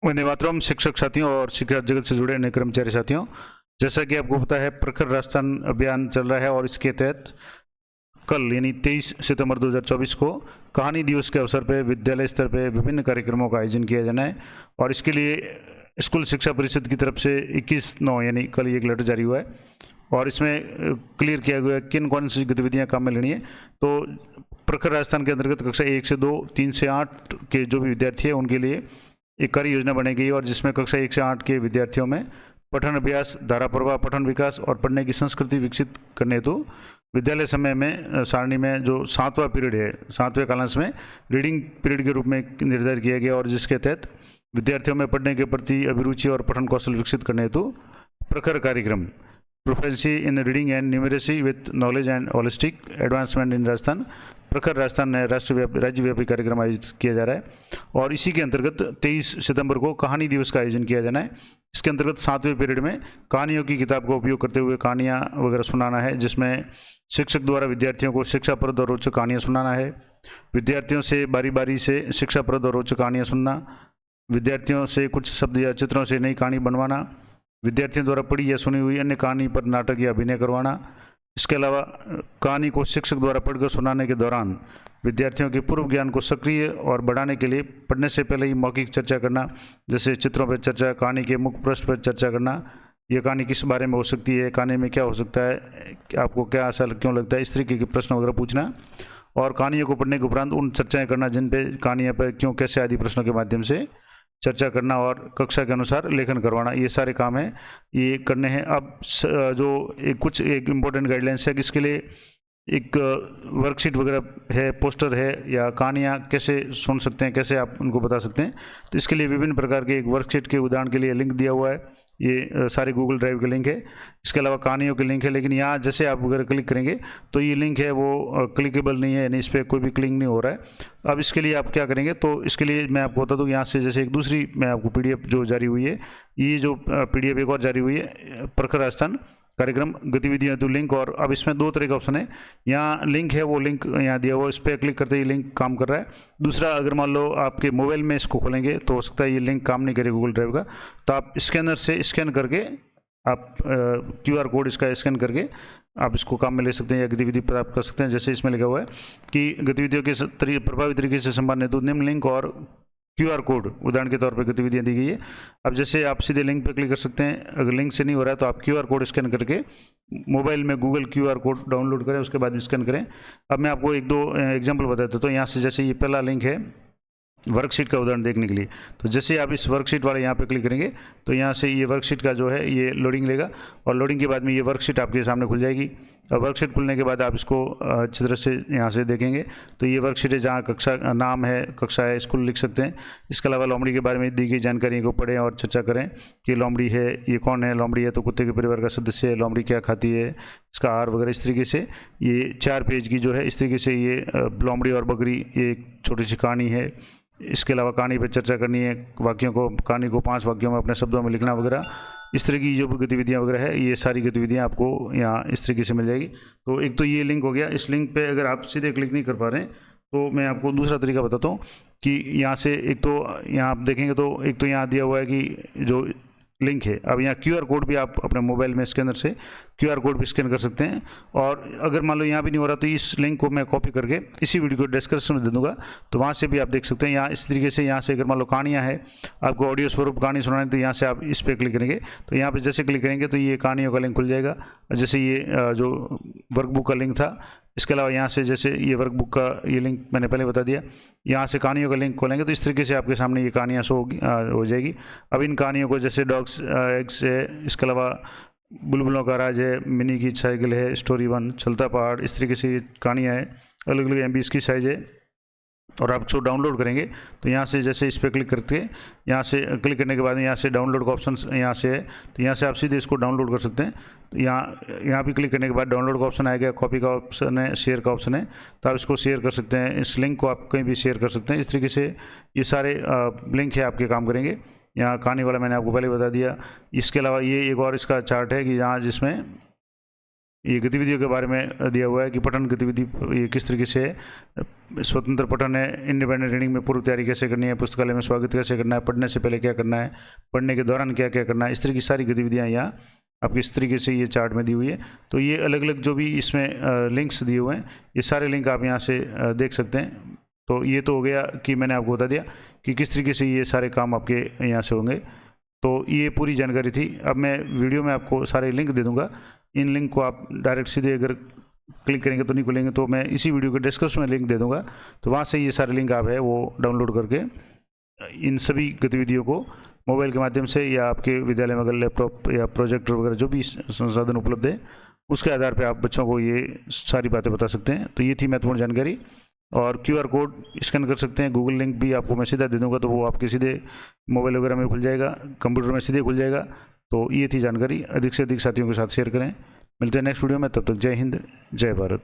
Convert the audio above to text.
वंदे मातरम। शिक्षक साथियों और शिक्षा जगत से जुड़े अन्य कर्मचारी साथियों, जैसा कि आपको पता है प्रखर राजस्थान अभियान चल रहा है और इसके तहत कल यानी 23 सितंबर 2024 को कहानी दिवस के अवसर पर विद्यालय स्तर पर विभिन्न कार्यक्रमों का आयोजन किया जाना है। और इसके लिए स्कूल शिक्षा परिषद की तरफ से 21/9 यानी कल एक लेटर जारी हुआ है और इसमें क्लियर किया गया है किन कौन सी गतिविधियां काम में लेनी है। तो प्रखर राजस्थान के अंतर्गत कक्षा 1 से 2, 3 से 8 के जो भी विद्यार्थी हैं उनके लिए एक कार्य योजना बनाई गई और जिसमें कक्षा 1 से 8 के विद्यार्थियों में पठन अभ्यास, धारा प्रवाह, पठन विकास और पढ़ने की संस्कृति विकसित करने हेतु विद्यालय समय में सारणी में जो 7वां पीरियड है, 7वें कालांश में रीडिंग पीरियड के रूप में निर्धारित किया गया और जिसके तहत विद्यार्थियों में पढ़ने के प्रति अभिरुचि और पठन कौशल विकसित करने हेतु प्रखर कार्यक्रम proficiency in reading and numeracy with knowledge and holistic advancement in Rajasthan, प्रखर राजस्थान में राज्यव्यापी कार्यक्रम आयोजित किया जा रहा है। और इसी के अंतर्गत 23 सितंबर को कहानी दिवस का आयोजन किया जाना है। इसके अंतर्गत 7वें पीरियड में कहानियों की किताब का उपयोग करते हुए कहानियाँ वगैरह सुनाना है, जिसमें शिक्षक द्वारा विद्यार्थियों को शिक्षाप्रद और रोचक कहानियाँ सुनाना है। विद्यार्थियों से बारी बारी से शिक्षाप्रद और रोचक कहानियाँ सुनना, विद्यार्थियों से कुछ शब्द या चित्रों से नई कहानी बनवाना, विद्यार्थियों द्वारा पढ़ी या सुनी हुई अन्य कहानी पर नाटक या अभिनय करवाना। इसके अलावा कहानी को शिक्षक द्वारा पढ़कर सुनाने के दौरान विद्यार्थियों के पूर्व ज्ञान को सक्रिय और बढ़ाने के लिए पढ़ने से पहले ही मौखिक चर्चा करना, जैसे चित्रों पर चर्चा, कहानी के मुख्य पृष्ठ पर चर्चा करना, ये कहानी किस बारे में हो सकती है, कहानी में क्या हो सकता है, आपको क्या ऐसा क्यों लगता है, इस तरीके के प्रश्न वगैरह पूछना। और कहानियों को पढ़ने के उपरांत उन चर्चाएँ करना जिन पे कहानियों पर क्यों, कैसे आदि प्रश्नों के माध्यम से चर्चा करना और कक्षा के अनुसार लेखन करवाना, ये सारे काम हैं, ये करने हैं। अब जो एक इम्पोर्टेंट गाइडलाइंस है कि इसके लिए एक वर्कशीट वगैरह है, पोस्टर है, या कहानियाँ कैसे सुन सकते हैं, कैसे आप उनको बता सकते हैं, तो इसके लिए विभिन्न प्रकार के एक वर्कशीट के उदाहरण के लिए लिंक दिया हुआ है। ये सारे गूगल ड्राइव के लिंक है। इसके अलावा कहानियों के लिंक है, लेकिन यहाँ जैसे आप अगर क्लिक करेंगे तो ये लिंक है वो क्लिकेबल नहीं है, यानी इस पर कोई भी क्लिक नहीं हो रहा है। अब इसके लिए आप क्या करेंगे, तो इसके लिए मैं आपको बता दूँ, यहाँ से जैसे एक दूसरी मैं आपको PDF जो जारी हुई है, ये जो PDF एक और जारी हुई है प्रखर राजस्थान कार्यक्रम गतिविधियां तो लिंक, और अब इसमें 2 तरह का ऑप्शन है। यहाँ लिंक है, वो लिंक यहाँ दिया हुआ, इस पर क्लिक करते ही लिंक काम कर रहा है। दूसरा, अगर मान लो आपके मोबाइल में इसको खोलेंगे तो हो सकता है ये लिंक काम नहीं करे गूगल ड्राइव का, तो आप स्कैनर से स्कैन करके आप QR कोड इसका स्कैन करके आप इसको काम में ले सकते हैं या गतिविधि प्राप्त कर सकते हैं। जैसे इसमें लिखा हुआ है कि गतिविधियों के प्रभावी तरीके से संभालने हेतु निम्न लिंक और QR कोड उदाहरण के तौर पर गतिविधियां दी गई है। अब जैसे आप सीधे लिंक पर क्लिक कर सकते हैं, अगर लिंक से नहीं हो रहा है तो आप QR कोड स्कैन करके मोबाइल में गूगल QR कोड डाउनलोड करें, उसके बाद स्कैन करें। अब मैं आपको 1-2 एग्जांपल बता देता हूँ। तो यहाँ से जैसे ये पहला लिंक है वर्कशीट का उदाहरण देखने के लिए, तो जैसे आप इस वर्कशीट वाले यहाँ पे क्लिक करेंगे तो यहाँ से ये वर्कशीट का जो है ये लोडिंग लेगा और लोडिंग के बाद में ये वर्कशीट आपके सामने खुल जाएगी। और वर्कशीट खुलने के बाद आप इसको अच्छी तरह से यहाँ से देखेंगे तो ये वर्कशीट है जहाँ कक्षा नाम है, कक्षा है, स्कूल लिख सकते हैं। इसके अलावा लोमड़ी के बारे में दी गई जानकारी को पढ़ें और चर्चा करें कि लोमड़ी है, ये कौन है, लोमड़ी है तो कुत्ते के परिवार का सदस्य है, लोमड़ी क्या खाती है, इसका आहार वगैरह। इस तरीके से ये 4 पेज की जो है, इस तरीके से ये लोमड़ी और बकरी, ये एक छोटी सी कहानी है। इसके अलावा कहानी पर चर्चा करनी है, वाक्यों को, कहानी को 5 वाक्यों में अपने शब्दों में लिखना वगैरह, इस तरह की जो भी गतिविधियाँ वगैरह है, ये सारी गतिविधियाँ आपको यहाँ इस तरीके से मिल जाएगी। तो एक तो ये लिंक हो गया। इस लिंक पे अगर आप सीधे क्लिक नहीं कर पा रहे हैं तो मैं आपको दूसरा तरीका बताता हूँ कि यहाँ से एक तो यहाँ आप देखेंगे तो एक तो यहाँ दिया हुआ है कि जो लिंक है, अब यहाँ QR कोड भी आप अपने मोबाइल में स्कैनर से QR कोड भी स्कैन कर सकते हैं। और अगर मान लो यहाँ भी नहीं हो रहा तो इस लिंक को मैं कॉपी करके इसी वीडियो को डिस्क्रिप्शन में दे दूँगा, तो वहाँ से भी आप देख सकते हैं। यहाँ इस तरीके से यहाँ से अगर मान लो कहानियाँ हैं, आपको ऑडियो स्वरूप कहानी सुनानी, तो यहाँ से आप इस पर क्लिक करेंगे तो यहाँ पर जैसे क्लिक करेंगे तो ये कहानियों का लिंक खुल जाएगा। जैसे ये जो वर्कबुक का लिंक था, इसके अलावा यहाँ से जैसे ये वर्कबुक का ये लिंक मैंने पहले बता दिया, यहाँ से कहानियों का लिंक खोलेंगे तो इस तरीके से आपके सामने ये कहानियाँ शो हो जाएगी। अब इन कहानियों को जैसे डॉग्स एग्स है, इसके अलावा बुलबुलों का राज है, मिनी की साइकिल है, स्टोरी 1, चलता पहाड़, इस तरीके से ये कहानियाँ हैं। अलग अलग MB इसकी साइज़ है। और आप इसको डाउनलोड करेंगे तो यहाँ से जैसे इस पर क्लिक करके यहाँ से क्लिक करने के बाद यहाँ से डाउनलोड का ऑप्शन यहाँ से है, तो यहाँ से आप सीधे इसको डाउनलोड कर सकते हैं। तो यहाँ भी क्लिक करने के बाद डाउनलोड का ऑप्शन आएगा, कॉपी का ऑप्शन है, शेयर का ऑप्शन है, तो आप इसको शेयर कर सकते हैं। इस लिंक को आप कहीं भी शेयर कर सकते हैं। इस तरीके से ये सारे लिंक है आपके काम करेंगे। यहाँ कहानी वाला मैंने आपको पहले बता दिया। इसके अलावा ये एक और इसका चार्ट है कि यहाँ जिसमें ये गतिविधियों के बारे में दिया हुआ है कि पठन गतिविधि ये किस तरीके से है, स्वतंत्र पठन है, इंडिपेंडेंट रीडिंग में पूर्व तैयारी कैसे करनी है, पुस्तकालय में स्वागत कैसे करना है, पढ़ने से पहले क्या करना है, पढ़ने के दौरान क्या क्या करना है, इस तरह की सारी गतिविधियाँ यहाँ आपको इस तरीके से ये चार्ट में दी हुई है। तो ये अलग अलग जो भी इसमें लिंक्स दिए हुए हैं, ये सारे लिंक आप यहाँ से देख सकते हैं। तो ये तो हो गया कि मैंने आपको बता दिया कि किस तरीके से ये सारे काम आपके यहाँ से होंगे। तो ये पूरी जानकारी थी। अब मैं वीडियो में आपको सारे लिंक दे दूँगा। इन लिंक को आप डायरेक्ट सीधे अगर क्लिक करेंगे तो नहीं खुलेंगे, तो मैं इसी वीडियो के डिस्क्रिप्शन में लिंक दे दूँगा, तो वहाँ से ये सारे लिंक आप है वो डाउनलोड करके इन सभी गतिविधियों को मोबाइल के माध्यम से या आपके विद्यालय में अगर लैपटॉप या प्रोजेक्टर वगैरह जो भी संसाधन उपलब्ध है उसके आधार पे आप बच्चों को ये सारी बातें बता सकते हैं। तो ये थी महत्वपूर्ण जानकारी। और QR कोड स्कैन कर सकते हैं, गूगल लिंक भी आपको मैं सीधा दे दूंगा, तो वो आपके सीधे मोबाइल वगैरह में खुल जाएगा, कंप्यूटर में सीधे खुल जाएगा। तो ये थी जानकारी। अधिक से अधिक साथियों के साथ शेयर करें। मिलते हैं नेक्स्ट वीडियो में, तब तक जय हिंद, जय भारत।